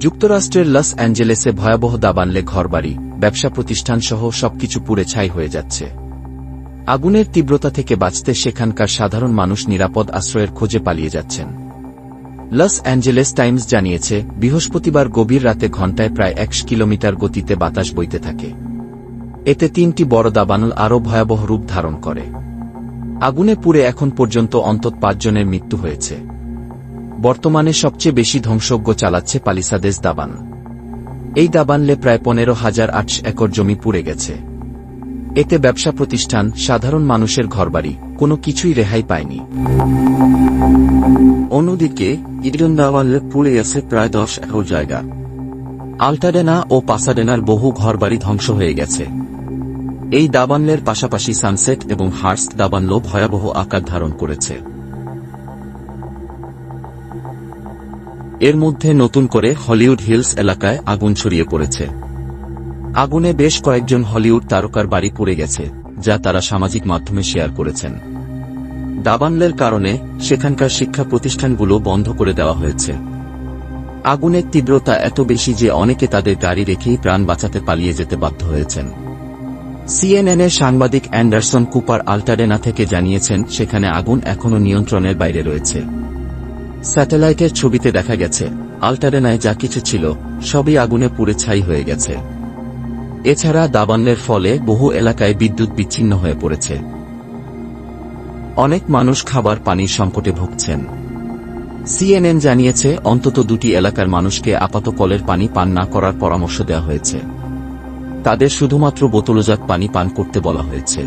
যুক্তরাষ্ট্রের লস অ্যাঞ্জেলেসে ভয়াবহ দাবানলে ঘরবাড়ি, ব্যবসা প্রতিষ্ঠানসহ সবকিছু পুড়ে ছাই হয়ে যাচ্ছে। আগুনের তীব্রতা থেকে বাঁচতে সেখানকার সাধারণ মানুষ নিরাপদ আশ্রয়ের খোঁজে পালিয়ে যাচ্ছেন। লস অ্যাঞ্জেলেস টাইমস জানিয়েছে, বৃহস্পতিবার গভীর রাতে ঘণ্টায় প্রায় 100 কিলোমিটার গতিতে বাতাস বইতে থাকে। এতে 3টি বড় দাবানল আরও ভয়াবহ রূপ ধারণ করে। আগুনে পুড়ে এখন পর্যন্ত অন্তত 5 জনের মৃত্যু হয়েছে। বর্তমানে সবচেয়ে বেশি ধ্বংসযজ্ঞ চালাচ্ছে পালিসাদেস দাবান। এই দাবানলে প্রায় 15,800 একর জমি পুড়ে গেছে। এতে ব্যবসা প্রতিষ্ঠান, সাধারণ মানুষের ঘরবাড়ি, কোনো কিছুই রেহাই পায়নি। অন্যদিকে ইডেন দাবানলে পুড়ে গেছে প্রায় 10 একর জায়গা। আল্টাডেনা ও পাসাডেনার বহু ঘরবাড়ি ধ্বংস হয়ে গেছে। এই দাবানলের পাশাপাশি সানসেট এবং হার্স্ট দাবানলও ভয়াবহ আকার ধারণ করেছে। এর মধ্যে নতুন করে হলিউড হিলস এলাকায় আগুন ছড়িয়ে পড়েছে। আগুনে বেশ কয়েকজন হলিউড তারকার বাড়ি পুড়ে গেছে, যা তারা সামাজিক মাধ্যমে শেয়ার করেছেন। দাবানলের কারণে সেখানকার শিক্ষা প্রতিষ্ঠানগুলো বন্ধ করে দেওয়া হয়েছে। আগুনের তীব্রতা এত বেশি যে অনেকে তাদের গাড়ি রেখেই প্রাণ বাঁচাতে পালিয়ে যেতে বাধ্য হয়েছেন। সিএনএনের সাংবাদিক অ্যান্ডারসন কুপার আল্টাডেনা থেকে জানিয়েছেন, সেখানে আগুন এখনও নিয়ন্ত্রণের বাইরে রয়েছে। স্যাটেলাইটের ছবিতে দেখা গেছে, আল্টাডেনায় যা কিছু ছিল সবই আগুনে পুড়ে ছাই হয়ে গেছে। এছাড়া দাবানলের ফলে বহু এলাকায় বিদ্যুৎ বিচ্ছিন্ন হয়ে পড়েছে। অনেক মানুষ খাবার পানির সংকটে ভুগছেন। সিএনএন জানিয়েছে, অন্তত 2টি এলাকার মানুষকে আপাতত কলের পানি পান না করার পরামর্শ দেওয়া হয়েছে। তাদের শুধুমাত্র বোতলজাত পানি পান করতে বলা হয়েছে।